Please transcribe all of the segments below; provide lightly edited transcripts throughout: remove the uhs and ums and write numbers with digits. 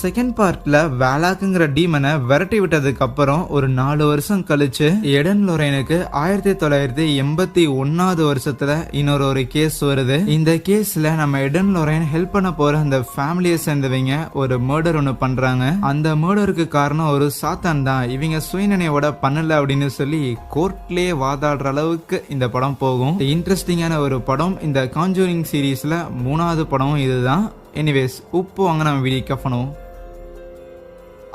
Second பார்ட்ல வேலாக்குங்கிற டீமனை விரட்டி விட்டதுக்கு அப்புறம் ஒரு 4 வருஷம் கழிச்சு எடன் லொரைனுக்கு 1981 வருஷத்துல இன்னொரு கேஸ் வருது. இந்த கேஸ்ல நம்ம எடன் லொரைன் ஹெல்ப் பண்ண போற அந்த ஃபேமிலியை சேர்ந்தவங்க ஒரு மர்டர் ஒண்ணு பண்றாங்க. அந்த மர்டருக்கு காரணம் ஒரு சாத்தான் தான், இவங்க சுயநினைவோட பண்ணல அப்படின்னு சொல்லி கோர்ட்லயே வாதாடுற அளவுக்கு இந்த படம் போகும். இன்ட்ரெஸ்டிங்கான ஒரு படம். இந்த கான்ஜூரிங் சீரீஸ்ல 3வது படமும் இதுதான். எனிவேஸ், உப்பு வாங்க நம்ம வீடியோ பண்ணுவோம்.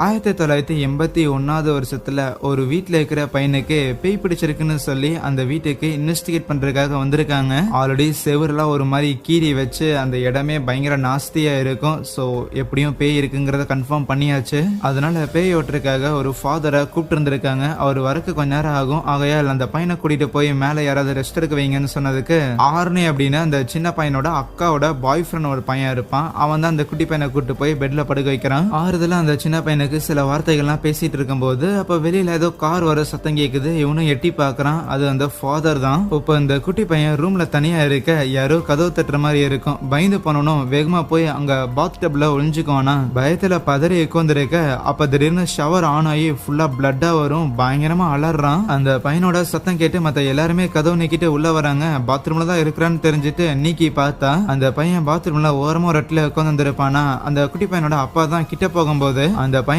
1981 வருஷத்துல ஒரு வீட்டுல இருக்கிற பையனுக்கு பேய் பிடிச்சிருக்குன்னு சொல்லி அந்த வீட்டுக்கு இன்வெஸ்டிகேட் பண்றதுக்காக வந்திருக்காங்க. ஆல்ரெடி செவரெல்லாம் ஒரு மாதிரி கீறி வச்சு அந்த இடமே பயங்கர நாஸ்தியா இருக்கும். சோ எப்படியும் பேய் இருக்குங்கிறத கன்ஃபார்ம் பண்ணியாச்சு. அதனால பேய் ஓட்டுறதுக்காக ஒரு ஃபாதரை கூப்பிட்டு இருந்திருக்காங்க. அவர் வரக்கு கொஞ்ச நேரம் ஆகும். ஆகையால் அந்த பையனை கூட்டிட்டு போய் மேல யாராவது ரெஸ்ட் எடுக்க வைங்கன்னு சொன்னதுக்கு ஆர்னே அப்படின்னு அந்த சின்ன பையனோட அக்காவோட பாய் ஃப்ரெண்ட் ஒரு பையன் இருப்பான். அவன் தான் அந்த குட்டி பையனை கூப்பிட்டு போய் பெட்ல படுக்க வைக்கிறான். ஆறுதல அந்த சின்ன பையனுக்கு சில வார்த்தைகள்லாம் பேசிட்டு இருக்கும் போது அப்ப வெளியில ஏதோ கார் வர சத்தம் கேக்குது. இவனும் எட்டி பாக்குறான். அது அந்த ஃபாதர் தான். இப்ப இந்த குட்டி பையன் ரூம்ல தனியா இருக்க யாரோ கதவு தட்டுற மாதிரி இருக்கும். பயந்து போனனும் வேகமா போய் அங்க பாத் டப்ல ஒளிஞ்சுக்குவானா. பயத்துல பதறி உட்கார்ந்திருக்க அப்ப திடீர்னு ஷவர் ஆன் ஆகி ஃபுல்லா பிளட்டா வரும். பயங்கரமா அலறான். அந்த பையனோட சத்தம் கேட்டு மத்த எல்லாருமே கதவு நீக்கிட்டு உள்ள வராங்க. பாத்ரூம்ல தான் இருக்கிறான்னு தெரிஞ்சுட்டு நீக்கி பார்த்தா அந்த பையன் பாத்ரூம்ல ஓரமா ஒரு இடத்துல உட்கார்ந்து இருப்பானா. அந்த குட்டி பையனோட அப்பா தான் கிட்ட போகும்போது அந்த பையன்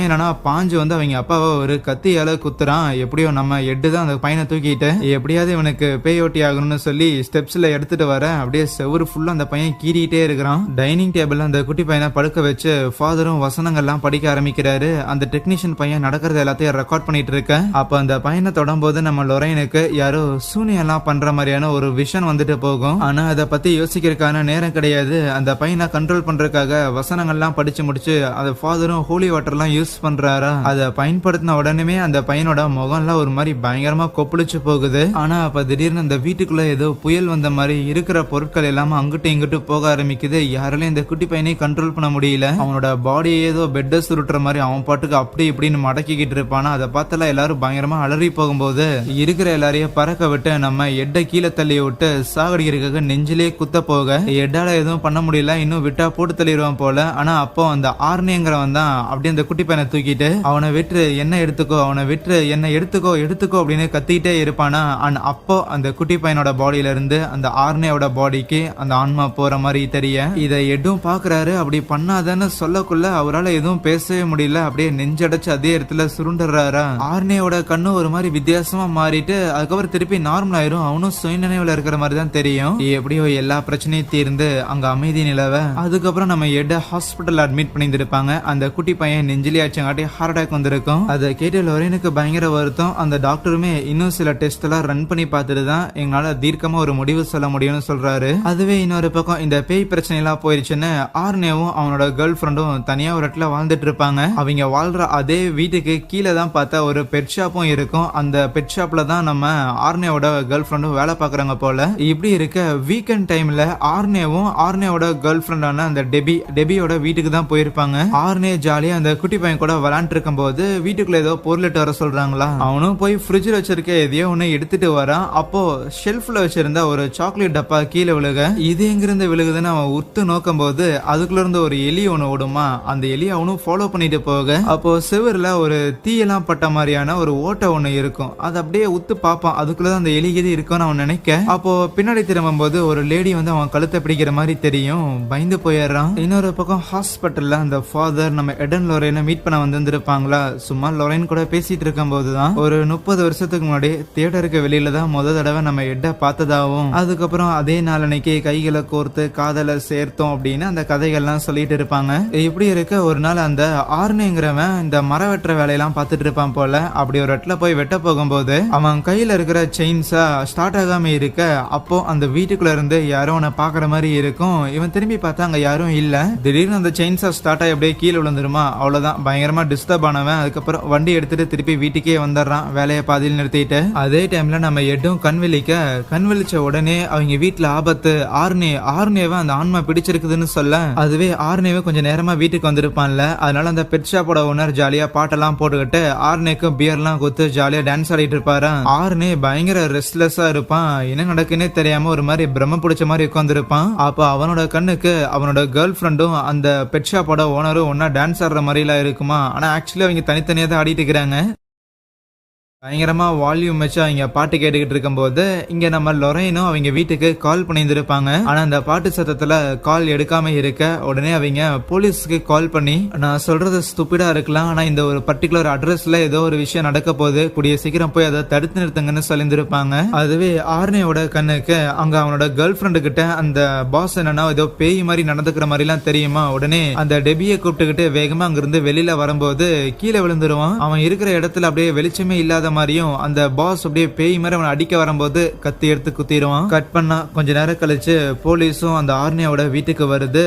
பாஞ்சு வந்து அவங்க அப்பாவை ஒரு கத்தியால குத்துறான். எப்படியோ நம்ம எட்டு தான் அந்த பையனை தூக்கிட்டு எப்படியாவது இவனுக்கு பேயோட்டி ஆகணும்னு சொல்லி ஸ்டெப்ஸ்ல எடுத்துட்டு வர அப்படியே செவரு ஃபுல்லா அந்த பையன் கீறிட்டே இருக்கிறான். டைனிங் டேபிள்ல அந்த குட்டி பையனை படுக்க வச்சு ஃபாதரும் வசனங்கள்லாம் படிக்க ஆரம்பிக்கிறாரு. அந்த டெக்னீஷியன் பையன் நடக்கிறது எல்லாத்தையும் ரெக்கார்ட் பண்ணிட்டு இருக்க அப்ப அந்த பையனை தொடரும்போது நம்ம லொரைனுக்கு யாரோ சூனியெல்லாம் பண்ற மாதிரியான ஒரு விஷன் வந்துட்டு போகும். ஆனா அதை பத்தி யோசிக்கிறதுக்கான நேரம் கிடையாது. அந்த பையனை கண்ட்ரோல் பண்றதுக்காக வசனங்கள்லாம் படிச்சு முடிச்சு அந்த ஃபாதரும் ஹோலி வாட்டர்லாம் யூஸ் பண்றாரா. அதை பயன்படுத்தின உடனே அந்த பையனோட முகம்லாம் ஒரு மாதிரி பயங்கரமா கொப்பளிச்சு போகுது. ஆனா அப்ப திடீர்னு அந்த வீட்டுக்குள்ள ஏதோ புயல் வந்த மாதிரி இருக்கிற பொருட்கள் எல்லாமே அங்கிட்டு இங்கிட்டு போக ஆரம்பிக்குது. யாராலையும் இந்த குட்டி பையனை கண்ட்ரோல் பண்ண முடியல. அவனோட பாடி ஏதோ பெட்டை சுருட்டுற மாதிரி அவன் பாட்டுக்கு அப்படி இப்படின்னு மடக்கிக்கிட்டு இருப்பானா. அதை பார்த்தல எல்லாரும் பயங்கரமா அலறி போகும்போது இருக்கிற எல்லாரையும் பறக்க விட்டு நம்ம எட்டை கீழே தள்ளி விட்டு சாகடிக்கிறதுக்காக நெஞ்சிலே குத்த போக எட்டால எதுவும் பண்ண முடியல. இன்னும் விட்டா போட்டு தள்ளிடுவான் போல. ஆனா அப்போ அந்த ஆர்னேங்கிறவன் தான் அப்படியே அந்த குட்டி பையனை தூக்கிட்டு அவனை விட்டு என்ன எடுத்துக்கோ, அவனை விட்டு என்ன எடுத்துக்கோ எடுத்துக்கோ அப்படின்னு கத்திட்டே இருப்பானா. அப்போ அந்த குட்டி பையனோட பாடியில இருந்து அந்த ஆர்னேயோட பாடிக்கு அந்த ஆன்மா போற மாதிரி தெரிய இதை எதுவும் பாக்குறாரு. அப்படி பண்ணாதன்னு சொல்லக்குள்ள அவரால் எதுவும் பேசவே முடியல. அப்படியே நெஞ்சடைச்சு அதே இடத்துல சுருண்டுறாரா. ஆர்னேயோட கண்ணு ஒரு மாதிரி வித்தியாசமா மாறிட்டு அதுக்கப்புறம் திருப்பி நார்மல் ஆயிரும். அவனும் சுயநினைவுல இருக்கிற மாதிரி தான் தெரியும். எப்படியோ எல்லா பிரச்சனையும் தீர்ந்து அங்க அமைதி நிலவ அதுக்கப்புறம் நம்ம எட ஹாஸ்பிட்டல் அட்மிட் பண்ணியிருப்பாங்க. அந்த குட்டி பையன் நெஞ்சிலியாச்சங்காட்டி ஹார்ட் அட்டாக் வந்திருக்கும். அதை கேட்டு லொரைனுக்கு பயங்கர வருத்தம். அந்த டாக்டருமே இன்னும் சில டெஸ்ட் எல்லாம் ரன் பண்ணி பார்த்துட்டு தான் எங்களால தீர்க்கமா ஒரு முடிவு சொல்ல முடியும்னு சொல்றாரு. அதுவே இன்னொரு பக்கம் இந்த பேய் பிரச்சனை எல்லாம் போயிருச்சுன்னு ஆர்னேவும் அவனோட கேர்ள் ஃப்ரெண்டும் தனியா ஒரு இடத்துல வாழ்ந்துட்டு இருப்பாங்க. அவங்க வாழ்ற அதே வீட்டுக்கு கீழே தான் பார்த்தா ஒரு பெட் ஷாப்பும் இருக்கும். அந்த பெட் ஷாப்ல தான் நம்ம ஆர்னேவோட கேர்ள் ஃப்ரெண்டும் வேலை பாக்குறாங்க போல. இப்படி இருக்க வீக்கெண்ட் டைம்ல ஆர்னேவோட கேர்ள் ஃப்ரெண்டான அந்த டெபியோட வீட்டுக்கு தான் போயிருப்பாங்க. ஆர்னே ஜாலியா அந்த குட்டி பையன் கூட விளையாண்டு இருக்கும் போது வீட்டுக்குள்ள ஏதோ பொருளிட்டு வர சொல்றாங்களா. அவனும் போய் ஃப்ரிட்ஜில் வச்சிருக்க எதையோ ஒண்ணு எடுத்துட்டு வரான். அப்போ ஷெல்ஃப்ல வச்சிருந்த ஒரு சாக்லேட் டப்பா கீழே விழுக இது எங்கிருந்து விழுகுதுன்னு அவன் உத்து நோக்கும் போது அதுக்குள்ள இருந்து ஒரு எலி ஒண்ணு ஓடுமா. அந்த எலி அவனும் ஃபாலோ பண்ணிட்டு போக அப்போ சிவர்ல ஒரு தீயெல்லாம் பட்ட மாதிரியான ஒரு ஓட்டை ஒண்ணு இருக்கும். அது அப்படியே உத்து பார்ப்பான். அதுக்குள்ளதான் அந்த எலி கீது இருக்கும்னு அவன் நினைக்க அப்போ பின்னாடி திரும்பும் போது ஒரு லேடி வந்து அவன் கழுத்தை பிடிக்கிற மாதிரி தெரியும். பயந்து போயிடுறான். இன்னொரு பக்கம் ஹாஸ்பிட்டல்ல அந்த ஃபாதர் நம்ம எடன் லொரைனை மீட் பண்ண வந்திருப்பாங்களா. சும்மா லொரைன் கூட பேசிட்டு இருக்கும் போதுதான் ஒரு 30 வருஷத்துக்கு முன்னாடி தியேட்டருக்கு வெளியில தான் முதல் தடவை நம்ம எட்ட பார்த்ததாவும் அதுக்கப்புறம் அதே நாளன்னைக்கு கைகளை கோர்த்து காதலை சேர்த்தோம் அப்படின்னு அந்த கதைகள்லாம் சொல்லிட்டு இருப்பாங்க. இப்படி இருக்க ஒரு நாள் அந்த ஆர்னேங்கிறவன் இந்த மர வெட்டுற வேலையெல்லாம் பார்த்துட்டு இருப்பான் போல. அப்படி ஒரு இடத்துல போய் வெட்ட போகும்போது அவன் கையில இருக்கிற செயின்ஸா ஸ்டார்ட் ஆகாம இருக்க அப்போ அந்த வீட்டுக்குள்ள இருந்து யாரும் அவனை பாக்குற மாதிரி இருக்கும். இவன் திரும்பி பார்த்தா அங்க யாரும் இல்ல. திடீர்னு அந்த செயின்ஸா ஸ்டார்ட் ஆகி அப்படியே கீழே விழுந்துருமா. அவ்வளவுதான் பயங்கரமா டிஸ்டர்ப் ஆனவன் அதுக்கப்புறம் வண்டி எடுத்துட்டு திருப்பி வீட்டுக்கே வந்துடுறான், வேலையை பாதியில் நிறுத்திட்டு. அதே டைம்ல நம்ம எட்டும் கண் விழிச்ச உடனே அவங்க வீட்டுல ஆபத்து. ஆர்னேவை அந்த ஆன்மா பிடிச்சிருக்குதுன்னு சொல்ல, அதுவே ஆர்னேவை கொஞ்சம் நேரமா வீட்டுக்கு வந்திருப்பான்ல, அதனால அந்த பெட் ஷாப்போட ஓனர் ஜாலியா பாட்டெல்லாம் போட்டுக்கிட்டு ஆர்னேக்கும் பியர்லாம் கொடுத்து ஜாலியா டான்ஸ் ஆடிட்டு இருப்பாரு. ஆர்னே பயங்கர ரெஸ்ட்லெஸ்ஸா இருப்பான், என்ன நடக்குன்னே தெரியாம ஒரு மாதிரி பிரம்ம பிடிச்ச மாதிரி உட்காந்துருப்பான். அப்ப அவனோட கண்ணுக்கு அவனோட கேர்ள் ஃப்ரெண்டும் அந்த பெட் ஷாப்போட ஓனரும் ஒன்னா டான்ஸ் ஆடுற மாதிரி எல்லாம் இருக்குமா. ஆனா ஆக்சுவலி அவங்க தனித்தனியா தான் ஆடிட்டு இருக்கிறாங்க. பயங்கரமா வால்யூம் வச்சு அவங்க பாட்டு கேட்டுக்கிட்டு இருக்கும்போது இங்க நம்ம லொரைனும் அவங்க வீட்டுக்கு கால் பண்ணியிருந்திருப்பாங்க. ஆனா அந்த பாட்டு சத்தத்துல கால் எடுக்காம இருக்க உடனே அவங்க போலீஸ்க்கு கால் பண்ணி, நான் சொல்றது ஸ்டூபிடா இருக்கலாம், ஆனா இந்த ஒரு பர்டிகுலர் அட்ரஸ்ல ஏதோ ஒரு விஷயம் நடக்க போகுது, கூடிய சீக்கிரம் போய் அதை தடுத்து நிறுத்துங்கன்னு சொல்லியிருந்திருப்பாங்க. அதுவே ஆர்னேயோட கண்ணுக்கு அங்க அவனோட கேர்ள் ஃப்ரெண்டு கிட்ட அந்த பாஸ் என்னன்னா ஏதோ பேய் மாதிரி நடந்துக்கிற மாதிரி எல்லாம் தெரியுமா. உடனே அந்த டெபியை கூப்பிட்டுக்கிட்டு வேகமா அங்கிருந்து வெளியில வரும்போது கீழே விழுந்துருவான். அவன் இருக்கிற இடத்துல அப்படியே வெளிச்சமே இல்லாத மாதிரியும் அந்த பாஸ் அப்படியே பேய் மாதிரி அவனை அடிக்க வரும்போது கத்தி எடுத்து குத்திடுவான். கட் பண்ணா கொஞ்ச நேரம் கழிச்சு போலீஸும் அந்த ஆர்னேவோட வீட்டுக்கு வருது.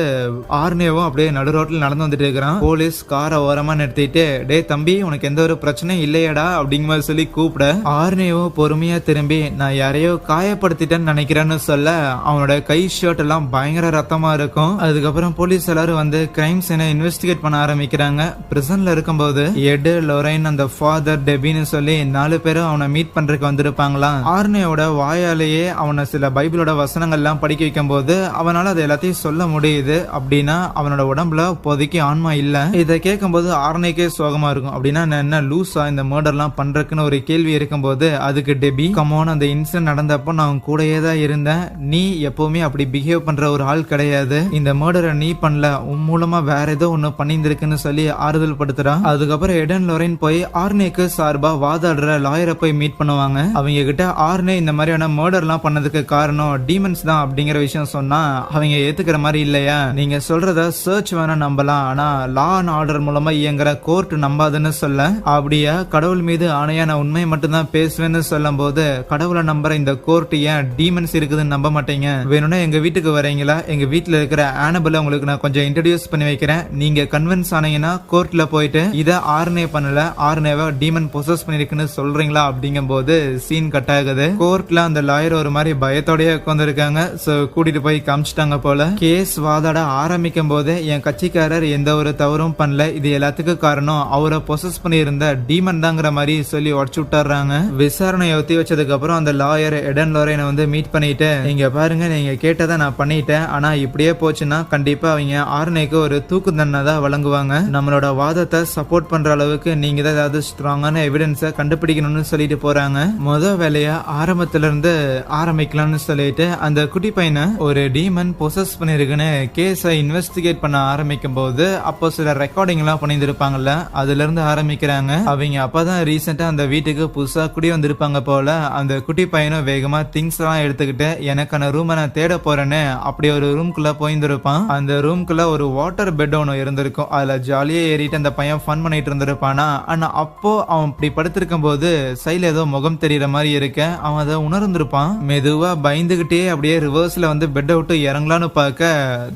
ஆர்னேவும் அப்படியே நடு ரோட்ல நடந்து வந்துட்டு இருக்கிறான். போலீஸ் காரை ஓரமா நிறுத்திட்டு, டே தம்பி உனக்கு எந்த ஒரு பிரச்சனையும் இல்லையடா அப்படிங்கிற மாதிரி சொல்லி கூப்பிட, ஆர்னேவும் பொறுமையா திரும்பி நான் யாரையோ காயப்படுத்திட்டேன்னு நினைக்கிறேன்னு சொல்ல அவனோட கை ஷர்ட் எல்லாம் பயங்கர ரத்தமா இருக்கும். அதுக்கப்புறம் போலீஸ் எல்லாரும் வந்து கிரைம் சீனை இன்வெஸ்டிகேட் பண்ண ஆரம்பிக்கிறாங்க. பிரிசன்ல இருக்கும்போது எட், லொரைன், அந்த ஃபாதர், டெபின்னு சொல்லி 4 பேரும் அவனை மீட் பண்றதுக்கு வந்திருப்பாங்களாம். ஆர்னேயோட வாயாலேயே அவனை சில பைபிளோட வசனங்கள் எல்லாம் படிக்க வைக்கும் போது அவனால அதை எல்லாத்தையும் சொல்ல முடியுது. அப்படின்னா அவனோட உடம்புல இப்போதைக்கு ஆன்மா இல்ல. இதை கேட்கும் போது ஆர்னேக்கே சோகமா இருக்கும். அப்படின்னா என்ன லூசா இந்த மர்டர்லாம் பண்றதுக்குன்னு ஒரு கேள்வி இருக்கும்போது அதுக்கு டெபி, கமோன் அந்த இன்சிடென்ட் நடந்தப்போ நான் கூடயே தான் இருந்தேன், நீ எப்பவுமே அப்படி பிஹேவ் பண்ற ஒரு ஆள் கிடையாது, இந்த மர்டரை நீ பண்ணல, உன் மூலமா வேற ஏதோ ஒண்ணு பண்ணியிருந்திருக்குன்னு சொல்லி ஆறுதல் படுத்துறான். அதுக்கப்புறம் எடன் லொரைன் போய் ஆர்னேக்கு சார்பா வாதாடுற லாயரை போய் மீட் பண்ணுவாங்க. அவங்க கிட்ட ஆர்னே இந்த மாதிரியான மர்டர்லாம் பண்ணதுக்கு காரணம் டீமன்ஸ் தான் அப்படிங்கிற விஷயம் சொன்னா அவங்க ஏத்துக்கிற மாதிரி இல்லையா, நீங்க சொல்றத சர்ச் வேணா நம்பலாம், ஆனா லா அண்ட் ஆர்டர் மூலமா இயங்குற கோர்ட் நம்பாதுன்னு சொல்ல, அப்படியா கடவுள் மீது ஆணையா நான் உண்மையை மட்டும் தான் பேசுவேன்னு சொல்லும் போது, கடவுளை நம்புற இந்த கோர்ட் ஏன் டீமன்ஸ் இருக்குதுன்னு நம்ப மாட்டீங்க, வேணும்னா எங்க வீட்டுக்கு வரீங்களா, எங்க வீட்டுல இருக்கிற ஆனபிள உங்களுக்கு நான் கொஞ்சம் இன்ட்ரோடியூஸ் பண்ணி வைக்கிறேன், நீங்க கன்வின்ஸ் ஆனீங்கன்னா கோர்ட்ல போயிட்டு இதை ஆர்னே பண்ணல, ஆர்னேவை டீமன் பொசஸ் பண்ணிருக்குன்னு சொல்றீங்களா அப்படிங்கும் போது சீன் கட் ஆகுது. கோர்ட்ல அந்த லாயர் ஒரு மாதிரி பயத்தோடய உட்கார்ந்திருக்காங்க. சோ கூட்டிட்டு போய் காமிச்சிட்டாங்க போல. கேஸ் வாதாட ஆரம்பிக்கும் போது என் கட்சிக்காரர் எந்த ஒரு தவறும் பண்ணல, இது எல்லாத்துக்கும் காரணம் அவரை பொசஸ் பண்ணி இருந்த டீமன் தாங்கிற மாதிரி சொல்லி உடச்சு விட்டுறாங்க. விசாரணை ஒத்தி வச்சதுக்கு அப்புறம் அந்த லாயர் எடன் லொரைனை வந்து மீட் பண்ணிட்டு, இங்க பாருங்க நீங்க கேட்டதை நான் பண்ணிட்டேன், ஆனா இப்படியே போச்சுன்னா கண்டிப்பா அவங்க ஆர்னேக்கு ஒரு தூக்கு தண்டனை தான் வழங்குவாங்க, நம்மளோட வாதத்தை சப்போர்ட் பண்ற அளவுக்கு நீங்க தான் ஏதாவது ஸ்ட்ராங்கான எவிடன்ஸை கண்டுபிடிக்கணும்னு சொல்லிட்டு போறாங்க. முதல் வேலையா ஆரம்பத்துல இருந்து ஆரம்பிக்கலாம்னு சொல்லிட்டு அந்த குட்டி பையனை ஒரு டீமன் பொசஸ் பண்ணிருக்குன்னு கேஸை இன்வெஸ்டிகேட் பண்ண ஆரம்பிக்கும் போது அப்போ சில ரெக்கார்டிங் எல்லாம் பண்ணியிருப்பாங்கல்ல, அதுல இருந்து ஆரம்பிக்கிறாங்க. அவங்க அப்பதான் ரீசெண்டா அந்த வீட்டுக்கு புதுசா குடி வந்திருப்பாங்க போல. அந்த குட்டி பையனும் வேகமா திங்ஸ் எல்லாம் எடுத்துக்கிட்டு எனக்கான ரூமை நான் தேட போறேன்னு அப்படி ஒரு ரூம்குள்ள போயிருந்திருப்பான். அந்த ரூம்குள்ள ஒரு வாட்டர் பெட் ஒன்று இருந்திருக்கும், அதுல ஜாலியா ஏறிட்டு அந்த பையன் ஃபன் பண்ணிட்டு இருந்திருப்பானா. ஆனா அப்போ அவன் இப்படி படுத்திருக்கும் போது சைல ஏதோ முகம் தெரியற மாதிரி இருக்க, அவன் அதை உணர்ந்திருப்பான். மெதுவா பயந்துகிட்டே அப்படியே ரிவர்ஸ்ல வந்து பெட்டை விட்டு இறங்கலான்னு பார்க்க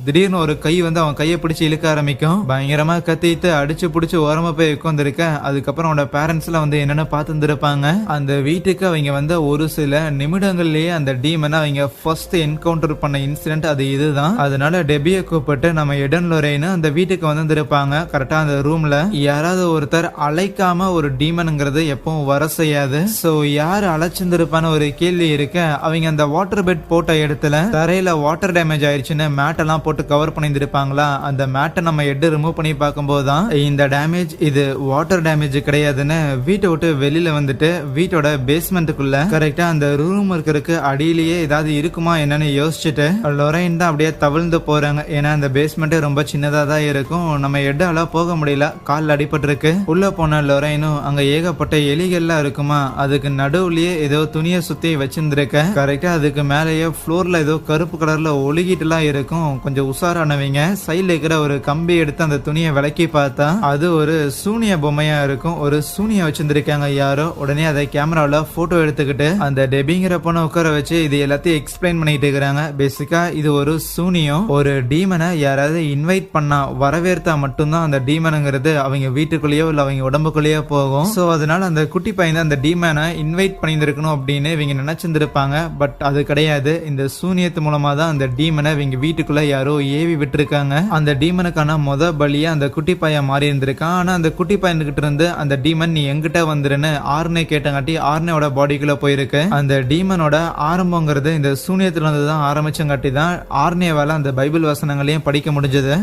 திடீர்னு ஒரு கை வந்து அவன் கையை பிடிச்சு இழுக்க ஆரம்பிக்கும். பயங்கரமா கத்திட்டு அடிச்சு பிடிச்சு ஓரமா போய் உட்காந்துருக்க. அதுக்கப்புறம் அவனோட பேரண்ட்ஸ் எல்லாம் வந்து என்னென்ன பார்த்துருப்பாங்க. அந்த வீட்டுக்கு அவங்க வந்து ஒரு சில நிமிடங்கள்லயே அந்த டீமனை அவங்க ஃபர்ஸ்ட் என்கவுண்டர் பண்ண இன்சிடென்ட் அது இதுதான். அதனால டெபியை கூப்பிட்டு நம்ம எடன் லொரைன் அந்த வீட்டுக்கு வந்திருப்பாங்க. கரெக்டா அந்த ரூம்ல யாராவது ஒருத்தர் அழைக்காம ஒரு டீமனுங்கிறது எப்பவும் வர செய்யாது. சோ யாரு அழைச்சிருந்திருப்பான்னு ஒரு கேள்வி இருக்க, அவங்க அந்த வாட்டர் பெட் போட்ட இடத்துல தரையில வாட்டர் டேமேஜ் ஆயிடுச்சுன்னு மேட் எல்லாம் போட்டு கவர் பண்ணியிருப்பாங்களா. அந்த மேட்டை நம்ம எட்டு ரிமூவ் பண்ணி பார்க்கும்போது தான் இந்த டேமேஜ் இது வாட்டர் டேமேஜ் கிடையாதுன்னு வீட்டை விட்டு வெளியில வந்துட்டு வீட்டோட பேஸ்மெண்ட்டுக்குள்ள கரெக்டா அந்த ரூம் இருக்கிறதுக்கு அடியிலேயே ஏதாவது இருக்குமா என்னன்னு யோசிச்சுட்டு லொரைன் தான் அப்படியே தவிழ்ந்து போறாங்க. ஏன்னா அந்த பேஸ்மெண்ட் ரொம்ப சின்னதா தான் இருக்கும், நம்ம எட்டால போக முடியல, கால் அடிபட்டு இருக்கு. உள்ள போன லொரைனும் அங்க ஏகப்பட்ட எலிகள் படிகள்லாம் இருக்குமா அதுக்கு நடுவுலயே ஏதோ துணியை சுத்தி வச்சிருந்திருக்க. கரெக்டா அதுக்கு மேலேயே ஃப்ளோர்ல ஏதோ கருப்பு கலர்ல ஒழுகிட்டு எல்லாம் இருக்கும். கொஞ்சம் உஷாரானவங்க சைட்ல இருக்கிற ஒரு கம்பி எடுத்து அந்த துணியை விலக்கி பார்த்தா அது ஒரு சூனிய பொம்மையா இருக்கும். ஒரு சூனிய வச்சிருந்திருக்காங்க யாரோ. உடனே அதை கேமரால போட்டோ எடுத்துக்கிட்டு அந்த டெபிங்கிற பொண்ணை உட்கார வச்சு இது எல்லாத்தையும் எக்ஸ்பிளைன் பண்ணிட்டு இருக்கிறாங்க. பேசிக்கா இது ஒரு சூனியம். ஒரு டீமனை யாராவது இன்வைட் பண்ணா வரவேற்றா மட்டும்தான் அந்த டீமனுங்கிறது அவங்க வீட்டுக்குள்ளேயோ இல்ல அவங்க உடம்புக்குள்ளேயோ போகும். சோ அதனால அந்த குட்டி பையன் அந்த டீமனை இன்வைட் பண்ணியிருக்கணும் அப்படின்னு இவங்க நினைச்சிருந்திருப்பாங்க. பட் அது கிடையாது. இந்த சூனியத்து மூலமா தான் அந்த டீமனை இவங்க வீட்டுக்குள்ள யாரோ ஏவி விட்டுருக்காங்க. அந்த டீமனுக்கான முத பலியா அந்த குட்டி பையன் மாறி இருந்திருக்கான். ஆனா அந்த குட்டி பையன்கிட்ட இருந்து அந்த டீமன் நீ எங்கிட்ட வந்துருன்னு ஆர்னே கேட்டங்காட்டி ஆர்னேயோட பாடிக்குள்ள போயிருக்கு. அந்த டீமனோட ஆரம்பங்கிறது இந்த சூனியத்துல இருந்து தான் ஆரம்பிச்சங்காட்டி தான் ஆர்னேவால அந்த பைபிள் வசனங்களையும் படிக்க முடிஞ்சது.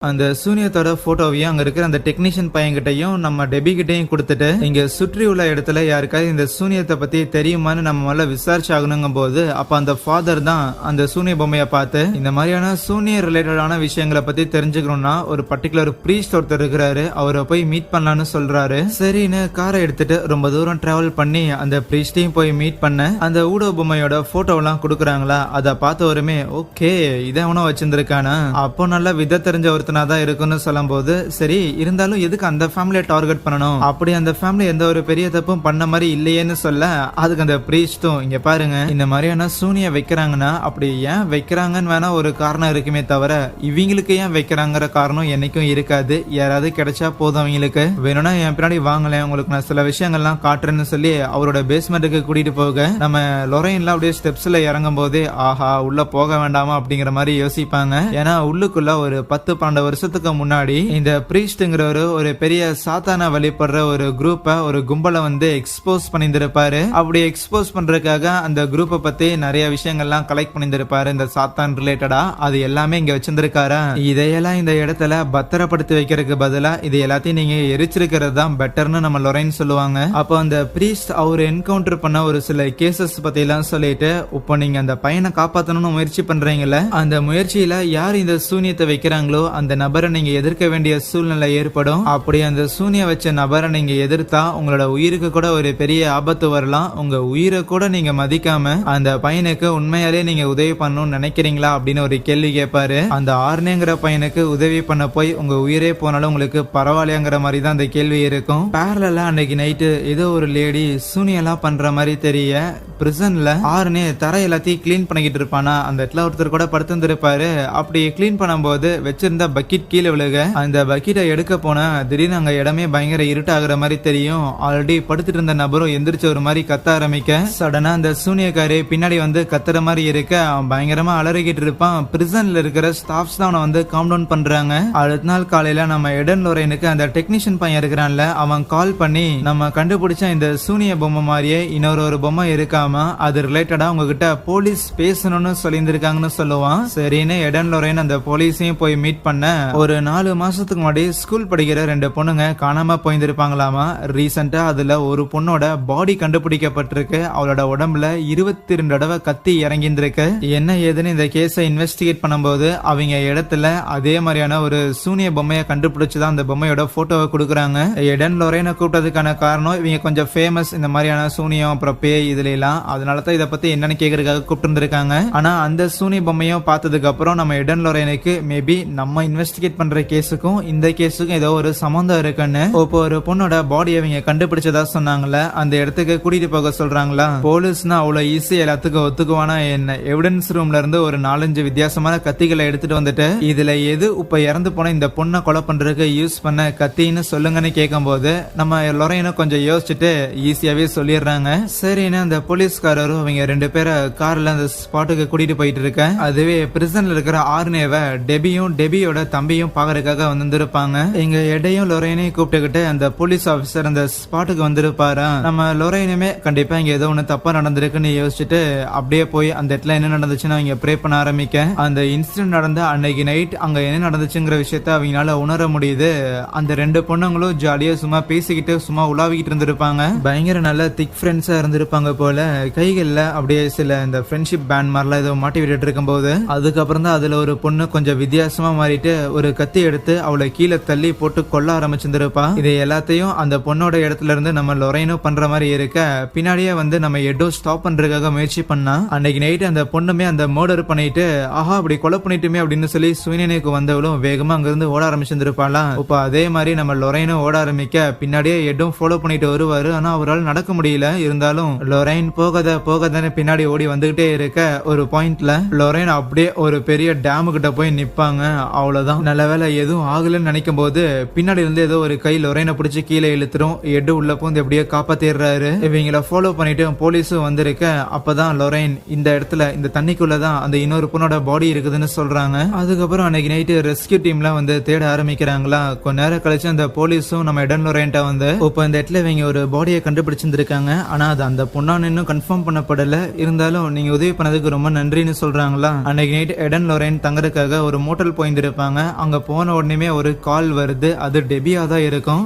அந்த சூனியத்தோட போட்டோவையும் அங்க இருக்கிற அந்த டெக்னீஷியன் பையன்கிட்டையும் நம்ம டெபி கிட்டையும் கொடுத்துட்டு இங்க சுற்றி உள்ள இடத்துல யாருக்காவது இந்த சூனியத்தை பத்தி தெரியுமான்னு நம்ம முதல்ல விசாரிச்சு ஆகணுங்கும் போது அப்ப அந்த ஃபாதர் தான் அந்த சூனிய பொம்மையை பார்த்து இந்த மாதிரியான சூனிய ரிலேட்டடான விஷயங்களை பத்தி தெரிஞ்சுக்கணும்னா ஒரு பர்டிகுலர் பிரீஸ்ட் ஒருத்தர் இருக்கிறாரு, அவரை போய் மீட் பண்ணலான்னு சொல்றாரு. சரின்னு காரை எடுத்துட்டு ரொம்ப தூரம் டிராவல் பண்ணி அந்த பிரீஸ்டையும் போய் மீட் பண்ண அந்த ஊடக பொம்மையோட போட்டோ எல்லாம் கொடுக்குறாங்களா அதை பார்த்தவருமே ஓகே இதை அவனும் வச்சிருந்திருக்கானா அப்போ நல்லா வித தெரிஞ்ச ஒருத்தர் தான் இருக்குன்னு சொல்லும் போது சரி இருந்தாலும் எதுக்கு அந்த ஃபேமிலியை டார்கெட் பண்ணணும், அப்படி அந்த ஃபேமிலி எந்த ஒரு பெரிய தப்பும் பண்ண மாதிரி இல்லையேன்னு சொல்ல அதுக்கு அந்த பிரீஸ்டும் இங்க பாருங்க இந்த மாதிரியான சூனிய வைக்கிறாங்கன்னா அப்படி ஏன் வைக்கிறாங்கன்னு வேணா ஒரு காரணம் இருக்குமே தவிர இவங்களுக்கு ஏன் வைக்கிறாங்கிற காரணம் என்னைக்கும் இருக்காது. யாராவது கிடைச்சா போதும் அவங்களுக்கு வேணும்னா என் பின்னாடி வாங்கல உங்களுக்கு நான் சில விஷயங்கள்லாம் காட்டுறேன்னு சொல்லி அவரோட பேஸ்மெண்ட்டுக்கு கூட்டிட்டு போக நம்ம லொரைன்ல அப்படியே ஸ்டெப்ஸ்ல இறங்கும் போதே ஆஹா உள்ள போக வேண்டாமா அப்படிங்கிற மாதிரி யோசிப்பாங்க. ஏன்னா உள்ளுக்குள்ள ஒரு 10-12 வருஷத்துக்கு முன்னாடி இந்த பிரீஸ்ட்ங்கிறவரு ஒரு பெரிய சாத்தான வழிபடுற ஒரு குரூப்பை ஒரு கும்பலை வந்து எக்ஸ்போஸ் பண்ணியிருந்திருப்பாரு. அப்படி எக்ஸ்போஸ் பண்றதுக்காக அந்த குரூப்பை பத்தி நிறைய விஷயங்கள்லாம் கலெக்ட் பண்ணியிருந்திருப்பாரு இந்த சாத்தான் ரிலேட்டடா. அது எல்லாமே இங்க வச்சிருந்திருக்காரா. இதையெல்லாம் இந்த இடத்துல பத்திரப்படுத்தி வைக்கிறதுக்கு பதிலா இது எல்லாத்தையும் நீங்க எரிச்சிருக்கிறது தான் பெட்டர்னு நம்ம லொரைன் சொல்லுவாங்க. அப்போ அந்த பிரீஸ்ட் அவர் என்கவுண்டர் பண்ண ஒரு சில கேசஸ் பத்தி எல்லாம் சொல்லிட்டு இப்போ நீங்க அந்த பையனை காப்பாத்தணும்னு முயற்சி பண்றீங்கல்ல அந்த முயற்சியில யார் இந்த சூனியத்தை வைக்கிறாங்களோ அந்த நபரை நீங்க எதிர்க்க வேண்டிய சூழ்நிலை ஏற்படும். அப்படி அந்த சூனிய வச்ச நபரை நீங்க எதிர்த்தா உங்களோட உயிருக்கு கூட ஒரு பெரிய ஆபத்து வரலாம். உங்க உயிரை கூட நீங்க மதிக்காம அந்த பையனுக்கு உண்மையாலே நீங்க உதவி பண்ணணும்னு நினைக்கிறீங்களா அப்படின்னு ஒரு கேள்வி கேட்பாரு. அந்த ஆர்னேங்கிற பையனுக்கு உதவி பண்ண போய் உங்க உயிரே போனாலும் உங்களுக்கு பரவாயில்லைங்கிற மாதிரி தான் அந்த கேள்வி இருக்கும். பேரலா அன்னைக்கு நைட்டு ஏதோ ஒரு லேடி சூனியெல்லாம் பண்ற மாதிரி தெரிய பிரிசன்ல ஆர்னே தரை எல்லாத்தையும் கிளீன் பண்ணிக்கிட்டு இருப்பானா அந்த இடத்துல ஒருத்தர் கூட படுத்திருந்திருப்பாரு. அப்படி கிளீன் பண்ணும்போது வச்சிருந்த பக்கெட் கீழே விழுக அந்த பக்கெட்டை எடுக்க போன திடீர்னு அங்க இடமே பயங்கர இருட்டாகிற மாதிரி தெரியும். ஆல்ரெடி படுத்துட்டு இருந்த நபரும் எந்திரிச்ச ஒரு மாதிரி கத்த ஆரம்பிக்க சடனா அந்த சூனியக்காரி பின்னாடி வந்து கத்துற மாதிரி இருக்க அவன் பயங்கரமா அலறிக்கிட்டு இருப்பான். பிரிசன்ல இருக்கிற ஸ்டாஃப்ஸ் தான் அவனை வந்து காம் டவுன் பண்றாங்க. அடுத்த நாள் காலையில நம்ம எடன் லொரைனுக்கு அந்த டெக்னீஷியன் பையன் இருக்கிறான்ல அவன் கால் பண்ணி நம்ம கண்டுபிடிச்ச இந்த சூனிய பொம்மை மாதிரியே இன்னொரு பொம்மை இருக்காம அது ரிலேட்டடா உங்ககிட்ட போலீஸ் பேசணும்னு சொல்லியிருந்திருக்காங்கன்னு சொல்லுவான். சரின்னு எடன் லொரைன் அந்த போலீஸையும் போய் மீட் பண்ண ஒரு 4 மாசத்துக்கு முன்னாடி ஸ்கூல் படிக்கிற 2 பொண்ணுங்க காணாம போயிருந்திருப்பாங்களாமா. ரீசெண்டா அதுல ஒரு பொண்ணோட பாடி கண்டுபிடிக்கப்பட்டிருக்கு. அவளோட உடம்புல 22 தடவை கத்தி இறங்கிந்திருக்கு. என்ன ஏதுன்னு இந்த கேஸை இன்வெஸ்டிகேட் பண்ணும்போது அவங்க இடத்துல அதே மாதிரியான ஒரு சூனிய பொம்மையை கண்டுபிடிச்சுதான் அந்த பொம்மையோட போட்டோவை கொடுக்குறாங்க. எடன் லொரைனை கூப்பிட்டதுக்கான காரணம் இவங்க கொஞ்சம் ஃபேமஸ் இந்த மாதிரியான சூனியம் அப்புறம் பேய் இதுல எல்லாம். அதனாலதான் இதை பத்தி என்னன்னு கேக்குறதுக்காக கூப்பிட்டு இருந்திருக்காங்க. ஆனா அந்த சூனிய பொம்மையும் பார்த்ததுக்கு அப்புறம் நம்ம எடன் லொரைனுக்கு மேபி நம்ம இன்வெஸ்டிகேட் பண்ற கேஸுக்கும் இந்த கேஸுக்கும் ஏதோ ஒரு சம்பந்தம் இருக்குன்னு இப்போ ஒரு பொண்ணோட பாடி அவங்க கண்டுபிடிச்சதா சொன்னாங்கல்ல அந்த இடத்துக்கு கூட்டிட்டு போக சொல்றாங்களா. போலீஸ்னா அவ்வளவு ஈஸி எல்லாத்துக்கும் ஒத்துக்குவானா என்ன. எவிடன்ஸ் ரூம்ல இருந்து ஒரு 4-5 வித்தியாசமான கத்திகளை எடுத்துட்டு வந்துட்டு இதுல எது இப்ப இறந்து போன இந்த பொண்ணை கொலை பண்றதுக்கு யூஸ் பண்ண கத்தின்னு சொல்லுங்கன்னு கேட்கும் போது நம்ம லொரைனும் கொஞ்சம் யோசிச்சுட்டு ஈஸியாவே சொல்லிடுறாங்க. சரின்னு அந்த போலீஸ்காரரும் அவங்க 2 பேரை கார்ல அந்த ஸ்பாட்டுக்கு கூட்டிட்டு போயிட்டு இருக்க அதுவே பிரிசன்ல இருக்கிற ஆர்னேவை டெபியோட தம்பியும் பாக்குறதுக்காக வந்திருப்பாங்க. எங்க எடையும் லொரைனையும் கூப்பிட்டுக்கிட்டு அந்த போலீஸ் ஆபீசர் அந்த ஸ்பாட்டுக்கு வந்திருப்பாரா. நம்ம லொரைனுமே கண்டிப்பா இங்க ஏதோ ஒண்ணு தப்பா நடந்திருக்குன்னு யோசிச்சுட்டு அப்படியே போய் அந்த இடத்துல என்ன நடந்துச்சுன்னு அவங்க ப்ரே பண்ண ஆரம்பிக்க அந்த இன்சிடென்ட் நடந்த அன்னைக்கு நைட் அங்க என்ன நடந்துச்சுங்கிற விஷயத்த அவங்களால உணர முடியுது. அந்த 2 பொண்ணுங்களும் ஜாலியா சும்மா பேசிக்கிட்டு சும்மா உலாவிக்கிட்டு இருந்திருப்பாங்க. பயங்கர நல்ல திக் ஃப்ரெண்ட்ஸா இருந்திருப்பாங்க போல. கைகள்ல அப்படியே சில இந்த ஃப்ரெண்ட்ஷிப் பேண்ட் மாதிரிலாம் ஏதோ மாட்டி விட்டுட்டு இருக்கும் போது அதுக்கப்புறம் தான் அதுல ஒரு பொண்ணு கொஞ்சம் வித்தியாசமா மாறிட்டு போயிட்டு ஒரு கத்தி எடுத்து அவளை கீழே தள்ளி போட்டு கொல்ல ஆரம்பிச்சிருப்பா. இது எல்லாத்தையும் அந்த பொண்ணோட இடத்துல இருந்து நம்ம லொரைனும் பண்ற மாதிரி இருக்க பின்னாடியே வந்து நம்ம எடோ ஸ்டாப் பண்றதுக்காக முயற்சி பண்ணா. அன்னைக்கு நைட்டு அந்த பொண்ணுமே அந்த மர்டர் பண்ணிட்டு ஆஹா அப்படி கொலை பண்ணிட்டுமே அப்படின்னு சொல்லி சுயநினைவுக்கு வந்தவளும் வேகமா அங்கிருந்து ஓட ஆரம்பிச்சிருப்பாளா. இப்ப அதே மாதிரி நம்ம லொரைனும் ஓட ஆரம்பிக்க பின்னாடியே எடும் ஃபாலோ பண்ணிட்டு வருவாரு. ஆனா அவரால் நடக்க முடியல. இருந்தாலும் லொரைன் போகாதன்னு பின்னாடி ஓடி வந்துகிட்டே இருக்க ஒரு பாயிண்ட்ல லொரைன் அப்படியே ஒரு பெரிய டேமு கிட்ட போய் நிப்பாங்க. அவ்வளவுதான். நல்லவேளை எதுவும் ஆகலன்னு நினைக்கும் போது பின்னாடி இருந்து ஏதோ ஒரு கை லொரைனை பிடிச்சி கீழே இழுத்துரும். எடு உள்ள போந்து எப்படியோ காப்பாத்திடுறாரு. இவங்கள ஃபாலோ பண்ணிட்டு போலீஸும் வந்திருக்க அப்பதான் லொரைன் இந்த இடத்துல இந்த தண்ணிக்குள்ளதான் அந்த இன்னொரு பொண்ணோட பாடி இருக்குதுன்னு சொல்றாங்க. அதுக்கப்புறம் அன்னைக்கு நைட்டு ரெஸ்கியூ டீம்லாம் வந்து தேட ஆரம்பிக்கிறாங்களா. கொஞ்ச நேரம் கழிச்சு அந்த போலீஸும் நம்ம எடன் லொரைன்ட்ட வந்து இப்ப இந்த இடத்துல இவங்க ஒரு பாடியை கண்டுபிடிச்சிருக்காங்க. ஆனா அது அந்த பொண்ணான்னு இன்னும் கன்ஃபார்ம் பண்ணப்படல. இருந்தாலும் நீங்க உதவி பண்ணதுக்கு ரொம்ப நன்றின்னு சொல்றாங்களா. அன்னைக்கு நைட் எடன் லொரைன் தங்கறதுக்காக ஒரு மோட்டல் போயிருந்திருப்பாங்க. அங்க போன உடனே ஒரு கால் வருது. அது டெபியா தான் இருக்கும்.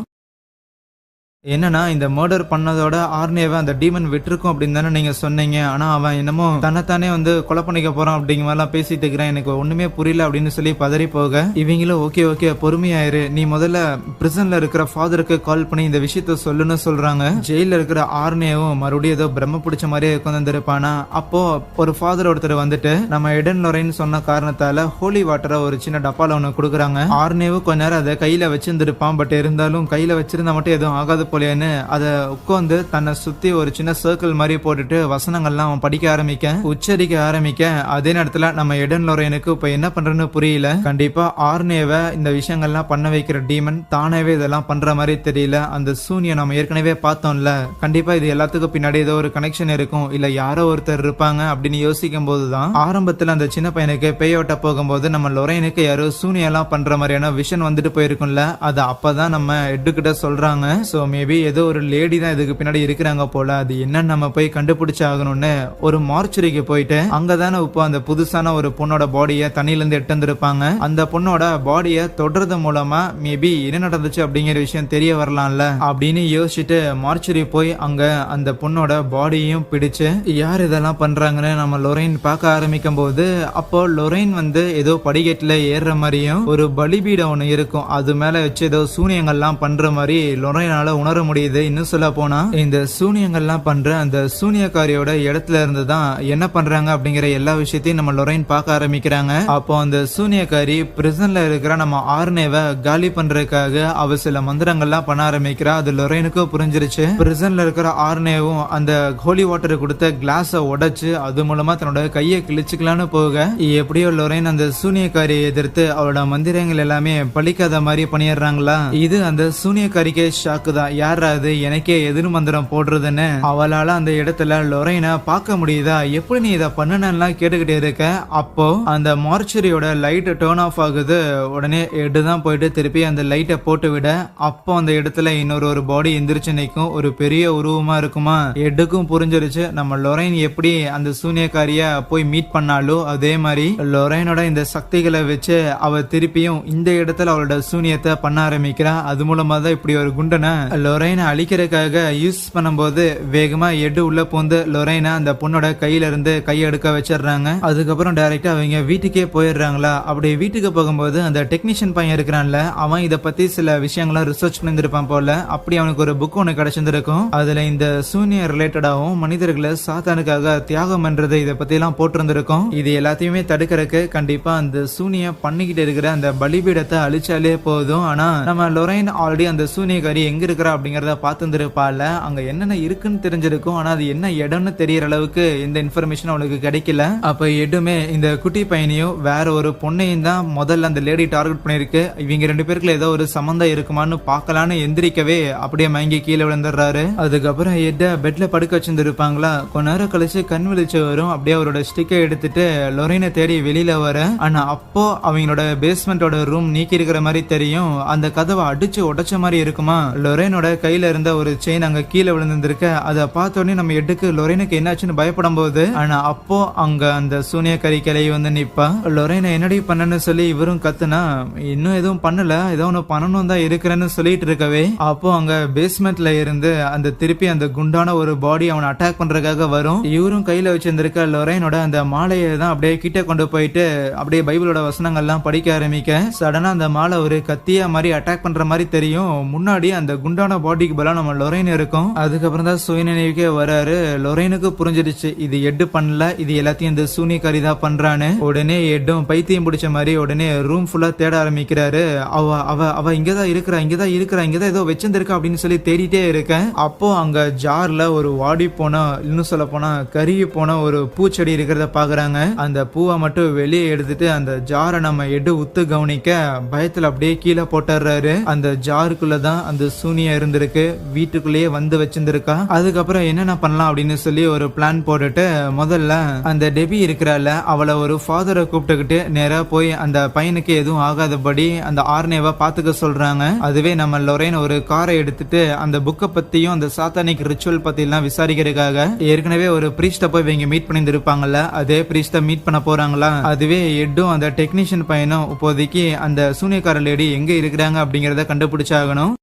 என்னன்னா இந்த மர்டர் பண்ணதோட ஆர்னேவை அந்த டீமன் விட்டுருக்கும் அப்படின்னு தானே நீங்க சொன்னீங்க. ஆனா அவன் என்னமோ தன்னைத்தானே வந்து கொலை பண்ணிக்க போறான் அப்படிங்கிற மாதிரிலாம் பேசிட்டு இருக்கிறேன். எனக்கு ஒண்ணுமே புரியல அப்படின்னு சொல்லி பதறி போக இவங்களும் ஓகே பொறுமையாயிரு, நீ முதல்ல பிரிசன்ல இருக்கிற ஃபாதருக்கு கால் பண்ணி இந்த விஷயத்த சொல்லுன்னு சொல்றாங்க. ஜெயில இருக்கிற ஆர்னேவும் மறுபடியும் ஏதோ பிரம்ம பிடிச்ச மாதிரியே உட்காந்துருப்பானா. அப்போ ஒரு ஃபாதர் ஒருத்தர் வந்துட்டு நம்ம எடன் லொரைன் சொன்ன காரணத்தால ஹோலி வாட்டரை ஒரு சின்ன டப்பால ஒண்ணு கொடுக்குறாங்க. ஆர்னேவும் கொஞ்ச நேரம் அதை கையில வச்சிருந்திருப்பான். பட் இருந்தாலும் கையில வச்சிருந்தா மட்டும் எதுவும் ஆகாது போலேன்னு அதை உட்காந்து தன்னை சுத்தி ஒரு சின்ன சர்க்கிள் மாதிரி போட்டுட்டு வசனங்கள்லாம் அவன் படிக்க உச்சரிக்க ஆரம்பிக்க அதே நேரத்துல நம்ம எடன் லொரைனுக்கு இப்ப என்ன பண்றன்னு புரியல. கண்டிப்பா ஆர்னேவை இந்த விஷயங்கள்லாம் பண்ண வைக்கிற டீமன் தானேவே இதெல்லாம் பண்ற மாதிரி தெரியல. அந்த சூனியை நம்ம ஏற்கனவே பார்த்தோம்ல. கண்டிப்பா இது எல்லாத்துக்கும் பின்னாடி ஏதோ ஒரு கனெக்ஷன் இருக்கும், இல்ல யாரோ ஒருத்தர் இருப்பாங்க அப்படின்னு யோசிக்கும் போதுதான் ஆரம்பத்துல அந்த சின்ன பையனுக்கு பேயோட்ட போகும்போது நம்ம லொரைனுக்கு யாரோ சூனியெல்லாம் பண்ற மாதிரியான விஷன் வந்துட்டு போயிருக்கும்ல. அது அப்பதான் நம்ம எட்டுக்கிட்ட சொல்றாங்க. சோ மேபி ஏதோ ஒரு லேடி தான் இதுக்கு பின்னாடி இருக்கிறாங்க போல. அது என்னன்னு நம்ம போய் கண்டுபிடிச்சு ஆகணும்னு ஒரு மார்ச்சரிக்கு போயிட்டு அங்கதானே இப்போ அந்த புதுசான ஒரு பொண்ணோட பாடியை தண்ணியில இருந்து எட்டு வந்திருப்பாங்க. அந்த பொண்ணோட பாடியை தொடர்றது மூலமா மேபி என்ன நடந்துச்சு அப்படிங்கிற விஷயம் தெரிய வரலாம்ல அப்படின்னு யோசிச்சுட்டு மார்ச்சரி போய் அங்க அந்த பொண்ணோட பாடியையும் பிடிச்சு யார் இதெல்லாம் பண்றாங்கன்னு நம்ம லொரைன் பார்க்க ஆரம்பிக்கும் போது அப்போ லொரைன் வந்து ஏதோ படிக்கட்டுல ஏறுற மாதிரியும் ஒரு பலிபீடம் ஒண்ணு இருக்கும். அது மேல வச்சு ஏதோ சூனியங்கள்லாம் பண்ற மாதிரி லொரைனால உணர முடியுது. இன்னும் சொல்ல போனா இந்த சூனியங்கள்லாம் பண்ற அந்த சூனியக்காரியோட இடத்துல இருந்து தான் என்ன பண்றாங்க அப்படிங்கிற எல்லா விஷயத்தையும் நம்ம லொரைன் பார்க்க ஆரம்பிக்கிறாங்க. அப்போ அந்த சூனியக்காரி பிரிசன்ல இருக்கிற நம்ம ஆர்னேவை காலி பண்றதுக்காக அவ சில மந்திரங்கள்லாம் பண்ண ஆரம்பிக்கிறா. அது லொரைனுக்கும் புரிஞ்சிருச்சு. பிரிசன்ல இருக்கிற ஆர்னேவும் அந்த ஹோலி வாட்டர் கொடுத்த கிளாஸை உடைச்சு அது மூலமா தன்னோட கையை கிழிச்சுக்கலான்னு போக எப்படியோ லொரைன் அந்த சூனியக்காரியை எதிர்த்து அவளோட மந்திரங்கள் எல்லாமே பழிக்காத மாதிரி பண்ணிடுறாங்களா. இது அந்த சூனியக்காரிக்கே ஷாக்கு தான். யாராவது எனக்கே எதிர் மந்திரம் போடுறதுன்னு அவளால அந்த இடத்துல லொரைனை பார்க்க முடியுதா. எப்படி நீ இதை பண்ணுனா கேட்டுக்கிட்டே இருக்க. அப்போ அந்த மார்ச்சரியோட லைட் டர்ன் ஆஃப் ஆகுது. உடனே எடுதான் போயிட்டு திருப்பி அந்த லைட்டை போட்டு விட அப்போ அந்த இடத்துல இன்னொரு பாடி எந்திரிச்சு நிற்கும். ஒரு பெரிய உருவமா இருக்குமா. எடுக்கும் புரிஞ்சிருச்சு நம்ம லொரைன் எப்படி அந்த சூனியக்காரிய போய் மீட் பண்ணாலும் அதே மாதிரி லொரைனோட இந்த சக்திகளை வச்சு அவ திருப்பியும் இந்த இடத்துல அவளோட சூனியத்தை பண்ண ஆரம்பிக்கிறா. அது மூலமா தான் இப்படி ஒரு குண்டனை லொரைனை அழிக்கிறதுக்காக யூஸ் பண்ணும்போது வேகமா எடு உள்ள போந்து லொரைனை அந்த பொண்ணோட கையில இருந்து கையை எடுக்க வச்சிடுறாங்க. அதுக்கப்புறம் டைரக்டா அவங்க வீட்டுக்கே போயிடுறாங்களா. அப்படி வீட்டுக்கு போகும்போது அந்த டெக்னீஷியன் பையன் இருக்கிறான்ல அவன் இதை பத்தி சில விஷயங்கள்லாம் ரிசர்ச் பண்ணிருப்பான் போல. அப்படி அவனுக்கு ஒரு புக் ஒன்று கிடைச்சிருக்கும். அதுல இந்த சூனிய ரிலேட்டடாகவும் மனிதர்களை சாத்தானுக்காக தியாகம் பண்றது இதை பத்தி எல்லாம் போட்டிருந்திருக்கும். இது எல்லாத்தையுமே தடுக்கிறதுக்கு கண்டிப்பா அந்த சூனிய பண்ணிக்கிட்டு இருக்கிற அந்த பலிபீடத்தை அழிச்சாலே போதும். ஆனா நம்ம லொரைன் ஆல்ரெடி அந்த சூனியக்காரி எங்க இருக்கிறா அப்படிங்கறத பார்த்துருப்பால. அங்க என்னென்ன இருக்குன்னு தெரிஞ்சிருக்கும். ஆனா அது என்ன இடம்னு தெரியற அளவுக்கு இந்த இன்ஃபர்மேஷன் அவனுக்கு கிடைக்கல. அப்ப எடுமே இந்த குட்டி பையனையும் வேற ஒரு பொண்ணையும் தான் முதல்ல அந்த லேடி டார்கெட் பண்ணிருக்கு. இவங்க ரெண்டு பேருக்குள்ள ஏதோ ஒரு சம்பந்தம் இருக்குமான்னு பார்க்கலான்னு எந்திரிக்கவே அப்படியே மயங்கி கீழே விழுந்துடுறாரு. அதுக்கப்புறம் எட்ட பெட்ல படுக்க வச்சிருந்துருப்பாங்களா. கொஞ்ச நேரம் கழிச்சு கண் விழிச்சு வரும். அப்படியே அவரோட ஸ்டிக்கை எடுத்துட்டு லொரைனை தேடி வெளியில வர. ஆனா அப்போ அவங்களோட பேஸ்மெண்டோட ரூம் நீக்கி இருக்கிற மாதிரி தெரியும். அந்த கதவை அடிச்சு உடைச்ச மாதிரி இருக்குமா. லொரைனோட கையில இருந்த ஒரு செயின் அங்க கீழே விழுந்திருக்க. அதை பார்த்த உடனே நம்ம எட்டுக்கு லொரேனுக்கு என்னாச்சுன்னு பயப்படும் போது, ஆனா அப்போ அங்க அந்த சூனியக்காரி கிளவி வந்து நிப்பா. லொரேனை என்னடி பண்ணன்னு சொல்லி இவரும் கத்துனா, இன்னும் எதுவும் பண்ணல, ஏதோ ஒண்ணு பண்ணணும் தான் இருக்கிறேன்னு சொல்லிட்டு இருக்கவே, அப்போ அங்க பேஸ்மெண்ட்ல இருந்து அந்த திருப்பி அந்த குண்டான ஒரு பாடி அவனை அட்டாக் பண்றதுக்காக வரும். இவரும் கையில வச்சிருந்திருக்க லொரேனோட அந்த மாலையை தான் அப்படியே கிட்ட கொண்டு போயிட்டு அப்படியே பைபிளோட வசனங்கள்லாம் படிக்க ஆரம்பிக்க, சடனா அந்த மாலை ஒரு கத்தியா மாதிரி அட்டாக் பண்ற மாதிரி தெரியும். முன்னாடி அந்த குண்டான பாடிக்கு பதிலா நம்ம லொரேன் இருக்கும். அதுக்கப்புறம் தான் சுயநினைவுக்கே வராரு. லொரேனுக்கு புரிஞ்சிடுச்சு இது எட்டு பண்ணல, இது எல்லாத்தையும் இந்த சூனியக்காரி தான் பண்றான்னு. உடனே எட்டும் பைத்தியம் பிடிச்ச மாதிரி உடனே ரூம் ஃபுல்லா தேட ஆரம்பிக்கிறாரு. அவ அவ அவ இங்கதான் இங்கதான் ஏதோ வச்சிருந்திருக்கா அப்படின்னு சொல்லி தேடிட்டே இருக்கேன். அப்போ அங்க ஜார்ல ஒரு வாடி போன, இன்னும் சொல்ல போனா கருகி போன ஒரு பூச்செடி இருக்கிறத பாக்குறாங்க. அந்த பூவை மட்டும் வெளியே எடுத்துட்டு அந்த ஜாரை நம்ம எடு உத்து கவனிக்க பயத்துல அப்படியே கீழே போட்டுறாரு. அந்த ஜாருக்குள்ளதான் அந்த சூனியா இருந்திருக்கு, வீட்டுக்குள்ளேயே வந்து வச்சிருந்திருக்கா. அதுக்கப்புறம் என்னென்ன பண்ணலாம் அப்படின்னு சொல்லி ஒரு பிளான் போட்டுட்டு முதல்ல அந்த டெபி இருக்கிறால அவளை ஒரு ஃபாதரை கூப்பிட்டுக்கிட்டு நேரா போய் அந்த பையனுக்கு எதுவும் ஆகாதபடி அந்த ஆர்னேவை பாத்துக்க சொல்றாங்க. அதுவே நம்ம லொரேன் ஒரு காரை எடுத்துட்டு அந்த புக்கை பத்தியும் அந்த சாத்தானிக் ரிச்சுவல் பத்தி எல்லாம் விசாரிக்கிறதுக்காக ஏற்கனவே ஒரு பிரீஸ்ட போய் இவங்க மீட் பண்ணிருப்பாங்கல்ல, அதே பிரீஸ்ட மீட் பண்ண போறாங்களா. அதுவே எட்டும் அந்த டெக்னீஷியன் பையனும் இப்போதைக்கு அந்த சூனியக்கார லேடி எங்க இருக்கிறாங்க அப்படிங்கறத கண்டுபிடிச்சாகணும்.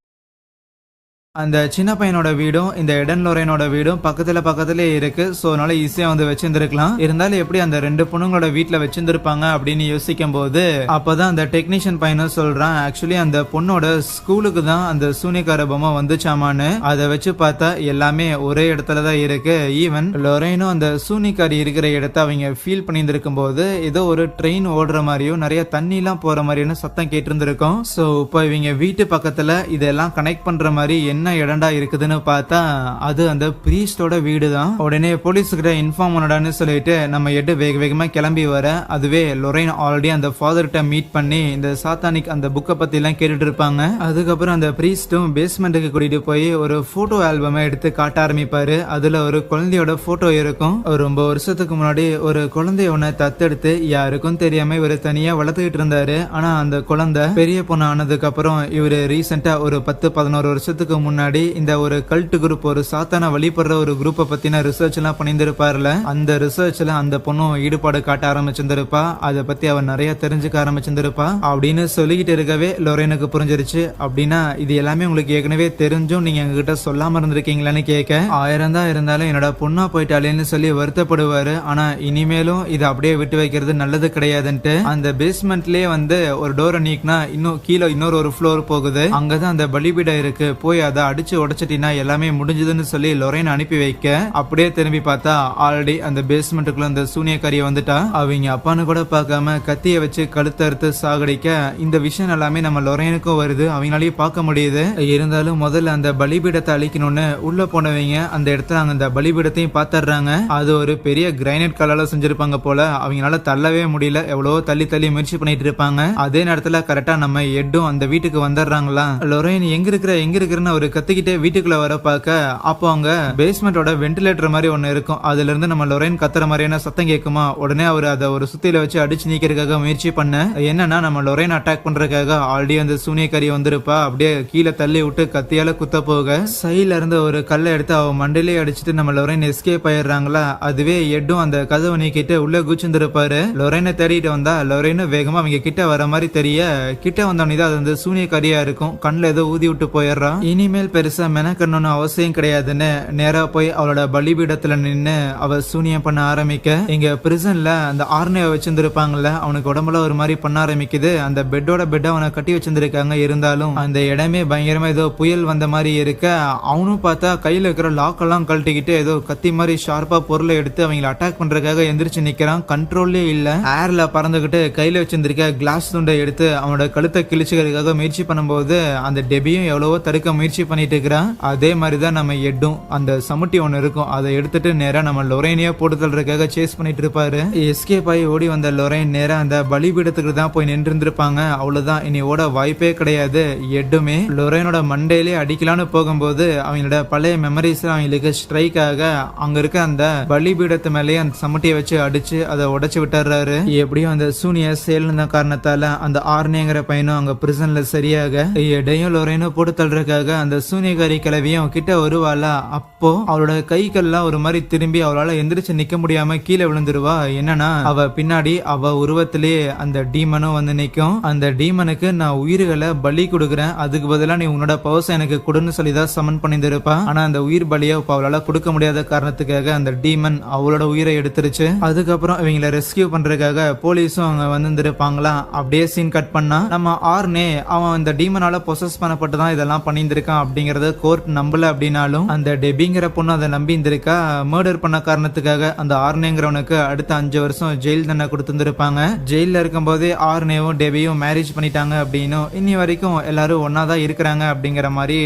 அந்த சின்ன பையனோட வீடும் இந்த எடன் லொரேனோட வீடும் பக்கத்துல இருக்கு. சோ அதனால ஈஸியா வந்து வச்சிருந்திருக்கலாம். இருந்தாலும் எப்படி அந்த ரெண்டு பொண்ணுங்களோட வீட்டுல வச்சிருந்திருப்பாங்க அப்படின்னு யோசிக்கும் போது அப்பதான் அந்த டெக்னீஷியன் பையனும் சொல்றான், ஆக்சுவலி அந்த பொண்ணோட ஸ்கூலுக்கு தான் அந்த சூனியக்கார பொம்மை வந்துச்சாமான்னு. அதை வச்சு பார்த்தா எல்லாமே ஒரே இடத்துலதான் இருக்கு. ஈவன் லொரேனும் அந்த சூனியக்காரி இருக்கிற இடத்த அவங்க ஃபீல் பண்ணியிருந்திருக்கும் போது ஏதோ ஒரு ட்ரெயின் ஓடுற மாதிரியும் நிறைய தண்ணி எல்லாம் போற மாதிரியான சத்தம் கேட்டிருந்திருக்கும். சோ இப்போ இவங்க வீட்டு பக்கத்துல இதெல்லாம் கனெக்ட் பண்ற மாதிரி என்ன இடண்டா இருக்குதுன்னு பார்த்தா அது அந்த பிரீஸ்டோட வீடு தான். உடனே போலீஸ் கிட்ட இன்ஃபார்ம் பண்ணடான்னு சொல்லிட்டு நம்ம எட்டு வேகமா கிளம்பி வர, அதுவே லொரேன் ஆல்ரெடி அந்த ஃபாதர் கிட்ட மீட் பண்ணி இந்த சாத்தானிக் அந்த புக்கை பத்தி எல்லாம் கேட்டுட்டு இருப்பாங்க. அதுக்கப்புறம் அந்த பிரீஸ்டும் பேஸ்மெண்ட்டுக்கு கூட்டிட்டு போய் ஒரு போட்டோ ஆல்பமை எடுத்து காட்ட ஆரம்பிப்பாரு. அதுல ஒரு குழந்தையோட போட்டோ இருக்கும். ரொம்ப வருஷத்துக்கு முன்னாடி ஒரு குழந்தைய ஒண்ணு தத்தெடுத்து யாருக்கும் தெரியாம இவரு தனியா வளர்த்துக்கிட்டு இருந்தாரு. ஆனா அந்த குழந்தை பெரிய பொண்ணு ஆனதுக்கு அப்புறம் இவரு ரீசெண்டா ஒரு 10-11 வருஷத்துக்கு முன்னாடி இந்த ஒரு கல்ட் குரூப், ஒரு சாத்தான வழிபடுற ஒரு குரூப்பை பத்தின ரிசர்ச் எல்லாம் பண்ணியிருப்பாருல, அந்த ரிசர்ச்ல அந்த பொண்ணும் ஈடுபாடு காட்ட ஆரம்பிச்சிருந்திருப்பா. அதை பத்தி அவன் நிறைய தெரிஞ்சுக்க ஆரம்பிச்சிருந்திருப்பா அப்படின்னு சொல்லிக்கிட்டு இருக்கவே லொரேனுக்கு புரிஞ்சிருச்சு. அப்படின்னா இது எல்லாமே உங்களுக்கு ஏற்கனவே தெரிஞ்சும் நீங்க எங்ககிட்ட சொல்லாம இருந்திருக்கீங்களான்னு கேட்க, 1000 தான் இருந்தாலும் என்னோட பொண்ணா போயிட்டாலேன்னு சொல்லி வருத்தப்படுவாரு. ஆனா இனிமேலும் இதை அப்படியே விட்டு வைக்கிறது நல்லது கிடையாதுன்ட்டு அந்த பேஸ்மெண்ட்லயே வந்து ஒரு டோரை நீக்கினா இன்னும் கீழே இன்னொரு ஒரு ஃப்ளோர் போகுது. அங்கதான் அந்த பலிபீடம் இருக்கு, போய் அதை அடிச்சு உடைச்சிட்டீங்கன்னா எல்லாமே முடிஞ்சதுன்னு சொல்லி லொரேன் அனுப்பி வைக்க, அப்படியே திரும்பி பார்த்தா ஆல்ரெடி அந்த பேஸ்மெண்ட்டுக்குள்ள அந்த சூனியக்காரிய வந்துட்டா. அவங்க அப்பான்னு கூட பார்க்காம கத்திய வச்சு கழுத்தை அறுத்து சாகடிக்க இந்த விஷயம் எல்லாமே நம்ம லொரேனுக்கும் வருது, அவங்களாலையும் பார்க்க முடியுது. இருந்தாலும் முதல்ல அந்த பலிபீடத்தை அழிக்கணும்னு உள்ள போனவங்க அந்த இடத்துல அந்த பலிபீடத்தையும் பாத்துறாங்க. அது ஒரு பெரிய கிரைனைட் கல்லால செஞ்சிருப்பாங்க போல, அவங்களால தள்ளவே முடியல, எவ்வளவோ தள்ளி முயற்சி பண்ணிட்டு இருப்பாங்க. அதே நேரத்துல கரெக்டா நம்ம எட்டும் அந்த வீட்டுக்கு வந்துடுறாங்களா. லொரேன் எங்க இருக்கிறன்னு ஒரு கத்திக்கிட்டே வீட்டுக்குள்ள வர பார்க்க, அப்போ அங்க பேஸ்மெண்டோட வென்டிலேட்டர் மாதிரி ஒன்னு இருக்கும். அதுல இருந்து நம்ம லொரேன் கத்துற மாதிரியான சத்தம் கேட்குமா. உடனே அவர் அதை ஒரு சுத்தியில வச்சு அடிச்சு நீக்கிறதுக்காக முயற்சி பண்ண, என்னன்னா நம்ம லொரேன் அட்டாக் பண்றதுக்காக ஆல்ரெடி அந்த சூனியக்காரி வந்திருப்பா. அப்படியே கீழே தள்ளி விட்டு கத்தியால குத்த போக சைட்ல இருந்து ஒரு கல்லை எடுத்து அவ மண்டையிலே அடிச்சுட்டு நம்ம லொரேன் எஸ்கேப் ஆயிடுறாங்களா. அதுவே எட்டும் அந்த கதவை நீக்கிட்டு உள்ள குச்சிருந்திருப்பாரு. லொரேனை தேடிட்டு வந்தா லொரேனும் வேகமா அவங்க கிட்ட வர மாதிரி தெரிய, கிட்ட வந்தவனே அது அந்த சூனியக்காரியா இருக்கும். கண்ணுல ஏதோ ஊதி விட்டு போயிடுறான். இனிமேல் பெருசா மெனக்கணும்னு அவசியம் கிடையாதுன்னு நேரா போய் அவளோட பலிபீடத்துல நின்னு அவ சூனியம் பண்ண ஆரம்பிக்க, இங்க பிரிசன்ல அந்த ஆர்னேவை வச்சிருந்திருப்பாங்கல்ல, அவனுக்கு உடம்புல ஒரு மாதிரி பண்ண ஆரம்பிக்குது. அந்த பெட்டோட பெட்டை அவனை கட்டி வச்சிருந்திருக்காங்க. இருந்தாலும் அந்த இடமே பயங்கரமா ஏதோ புயல் வந்த மாதிரி இருக்க, அவனும் பார்த்தா கையில இருக்கிற லாக் எல்லாம் கழட்டிக்கிட்டு ஏதோ கத்தி மாதிரி ஷார்ப்பா பொருளை எடுத்து அவங்களை அட்டாக் பண்றதுக்காக எந்திரிச்சு நிக்கிறான். கண்ட்ரோல்லே இல்ல, ஏர்ல பறந்துகிட்டு கையில வச்சிருந்திருக்க கிளாஸ் துண்டை எடுத்து அவனோட கழுத்தை கிழிச்சுக்கிறதுக்காக முயற்சி பண்ணும்போது அந்த டெபியும் எவ்வளவோ தடுக்க முயற்சி பண்ணிட்டு இருக்கிறான். அதே மாதிரிதான் நம்ம எட்டும் அந்த சமுட்டி ஒண்ணு இருக்கும், அதை எடுத்துட்டு நேரா நம்ம லொரேனியா போட்டு தள்ளுறதுக்காக சேஸ் பண்ணிட்டு இருப்பாரு. எஸ்கேப் ஆகி ஓடி வந்த லொரேன் நேரா அந்த பலிபீடத்துக்கு தான் போய் நின்று இருந்திருப்பாங்க. அவ்வளவுதான், இனி ஓட வாய்ப்பே கிடையாது. எட்டுமே லொரேனோட மண்டையிலே அடிக்கலான்னு போகும்போது அவங்களோட பழைய மெமரிஸ் அவங்களுக்கு ஸ்ட்ரைக் ஆக அங்க இருக்க அந்த பலிபீடத்து மேலேயே அந்த சமுட்டியை வச்சு அடிச்சு அதை உடைச்சு விட்டுறாரு. எப்படியும் அந்த சூனிய செயல்ன காரணத்தால அந்த ஆர்னேங்கிற பையனும் அங்க பிரிசன்ல சரியாக எடையும் லொரேனும் போட்டு தள்ளுறதுக்காக அந்த அந்த சூனியக்காரி கிழவியும் கிட்ட வருவாளா, அப்போ அவளோட கைகள்லாம் ஒரு மாதிரி திரும்பி அவளால எந்திரிச்சு நிக்க முடியாம கீழே விழுந்துருவா. என்னன்னா அவ பின்னாடி அவ உருவத்திலேயே அந்த டீமனும் வந்து நிக்கும். அந்த டீமனுக்கு நான் உயிர்களை பலி கொடுக்குறேன், அதுக்கு பதிலா நீ உன்னோட பவர்ஸ் எனக்கு கொடுன்னு சொல்லிதான் சமன் பண்ணியிருப்பா. ஆனா அந்த உயிர் பலியை அவளால கொடுக்க முடியாத காரணத்துக்காக அந்த டீமன் அவளோட உயிரை எடுத்துருச்சு. அதுக்கப்புறம் இவங்களை ரெஸ்கியூ பண்றதுக்காக போலீஸும் அங்க வந்திருப்பாங்களா. அப்படியே சீன் கட் பண்ணா நம்ம ஆர்னே அவன் இந்த டீமனால பொசஸ் பண்ணப்பட்டு தான் இதெல்லாம் பண்ணியிருக்கான் அப்படிங்கறத கோர்ட் நம்பல. அப்படின்னாலும் அந்த டெபிங்கிற பொண்ணு அதை நம்பி இருந்திருக்கா. மர்டர் பண்ண காரணத்துக்காக அந்த ஆர்னேங்கிறவனுக்கு அடுத்த 5 வருஷம் ஜெயில் தண்டனை கொடுத்துருப்பாங்க. ஜெயில இருக்கும் போதே ஆர்னேவும் டெபியும் மேரேஜ் பண்ணிட்டாங்க அப்படின்னும் இன்னி வரைக்கும் எல்லாரும் ஒன்னாதான் இருக்கிறாங்க அப்படிங்கிற மாதிரி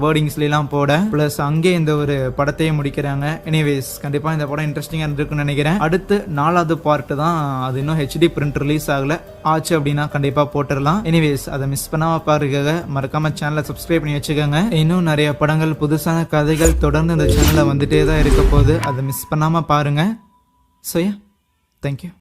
வேர்டிங்ஸ்ல எல்லாம் போட பிளஸ் அங்கே இந்த ஒரு படத்தையே முடிக்கிறாங்க. எனிவேஸ் கண்டிப்பா இந்த படம் இன்ட்ரெஸ்டிங்கா இருக்குன்னு நினைக்கிறேன். அடுத்து 4வது பார்ட் தான், அது இன்னும் ஹெச்டி பிரிண்ட் ரிலீஸ் ஆகல, ஆச்சு அப்படின்னா கண்டிப்பா போட்டுடலாம். எனிவேஸ் அதை மிஸ் பண்ணாம பாருங்க, மறக்காம சேனலை சப்ஸ்கிரைப் பண்ணி வச்சுக்கோங்க. இன்னும் நிறைய படங்கள் புதுசான கதைகள் தொடர்ந்து இந்த சேனல்ல வந்துட்டே தான் இருக்க போகுது, அதை மிஸ் பண்ணாம பாருங்க. So yeah, thank you.